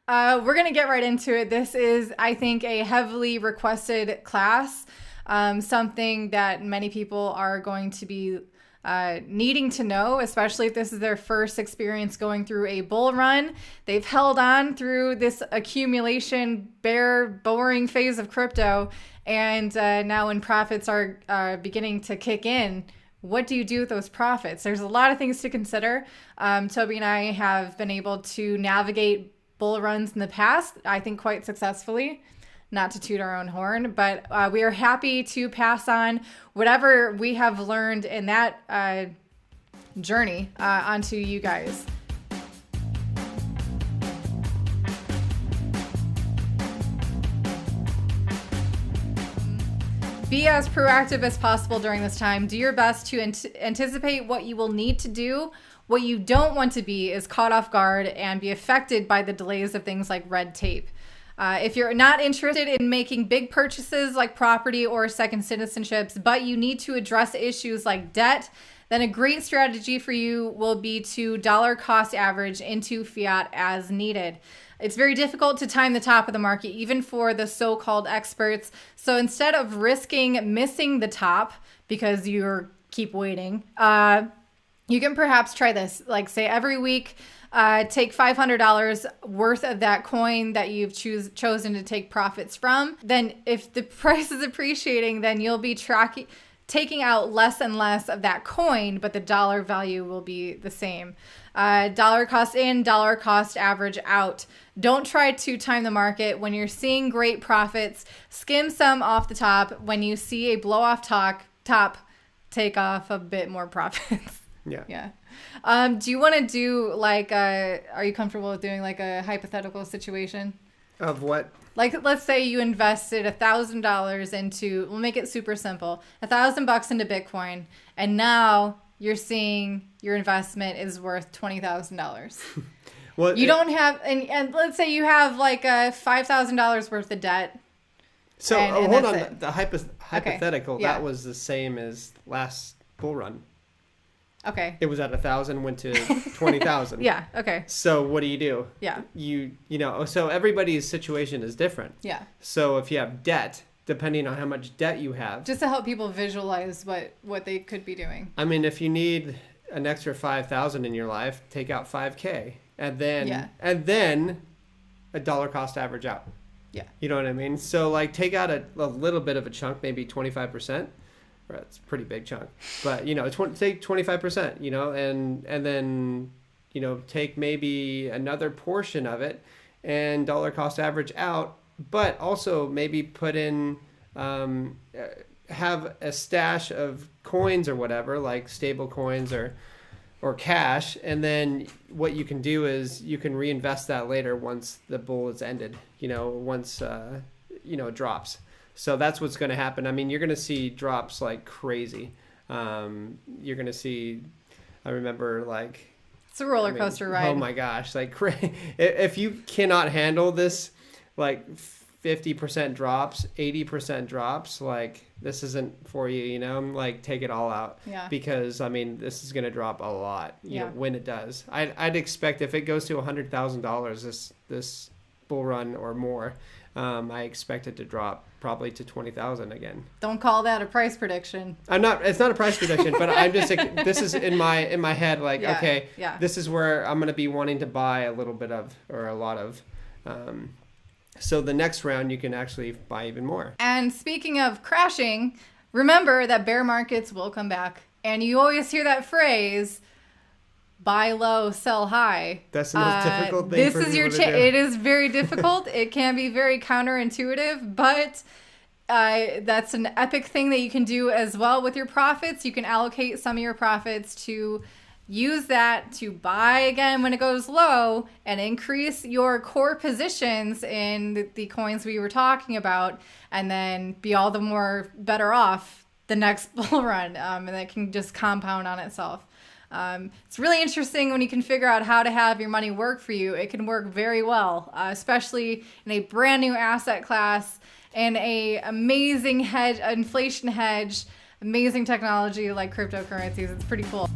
We're going to get right into it. This is, I think, a heavily requested class, something that many people are going to be needing to know, especially if this is their first experience going through a bull run. They've held on through this accumulation, bear, boring phase of crypto, and now when profits are beginning to kick in, what do you do with those profits? There's a lot of things to consider. Toby and I have been able to navigate bull runs in the past, I think quite successfully. Not to toot our own horn, but we are happy to pass on whatever we have learned in that journey onto you guys. Be as proactive as possible during this time. Do your best to anticipate what you will need to do. What you don't want to be is caught off guard and be affected by the delays of things like red tape. If you're not interested in making big purchases like property or second citizenships, but you need to address issues like debt, then a great strategy for you will be to dollar cost average into fiat as needed. It's very difficult to time the top of the market, even for the so-called experts. So instead of risking missing the top because you keep waiting, you can perhaps try this. Like say every week, take $500 worth of that coin that you've chosen to take profits from. Then if the price is appreciating, then you'll be taking out less and less of that coin, but the dollar value will be the same. Dollar cost in, dollar cost average out. Don't try to time the market. When you're seeing great profits, skim some off the top. When you see a blow off top, take off a bit more profits. Yeah. Do you want to do like are you comfortable with doing like a hypothetical situation? Of what? Like, let's say you invested $1,000 into, we'll make it super simple, $1,000 into Bitcoin, and now you're seeing your investment is worth $20,000. Well, you don't have, and let's say you have like a $5,000 worth of debt. So hold on, the hypothetical, okay. Yeah. That was the same as last bull run. Okay. It was at 1,000, went to 20,000. Yeah. Okay. So what do? Yeah. You know, so everybody's situation is different. Yeah. So if you have debt, depending on how much debt you have. Just to help people visualize what they could be doing. I mean, if you need an extra 5,000 in your life, take out 5K and then a dollar cost average out. Yeah. You know what I mean? So like take out a little bit of a chunk, maybe 25%. It's a pretty big chunk, but you know, take 25%, you know, and then, you know, take maybe another portion of it and dollar cost average out, but also maybe put in, have a stash of coins or whatever, like stable coins or cash. And then what you can do is you can reinvest that later once the bull is ended, you know, once, you know, it drops. So that's what's going to happen. I mean, you're going to see drops like crazy. You're going to see, I remember like... It's a roller coaster ride. Oh my gosh. Like if you cannot handle this, like 50% drops, 80% drops, like this isn't for you, you know, like take it all out. Yeah. Because I mean, this is going to drop a lot, you know, when it does. I'd expect if it goes to $100,000 this bull run or more, I expect it to drop probably to 20,000 again. Don't call that a price prediction. It's not a price prediction, but I'm just like, this is in my head, like, okay, this is where I'm going to be wanting to buy a little bit of, or a lot of, so the next round you can actually buy even more. And speaking of crashing, remember that bear markets will come back. And you always hear that phrase, buy low, sell high. That's the most difficult thing for people to do. It is very difficult. It can be very counterintuitive, but that's an epic thing that you can do as well with your profits. You can allocate some of your profits to use that to buy again when it goes low and increase your core positions in the coins we were talking about, and then be all the more better off the next bull run. And that can just compound on itself. It's really interesting when you can figure out how to have your money work for you. It can work very well, especially in a brand new asset class and a amazing inflation hedge, amazing technology like cryptocurrencies. It's pretty cool.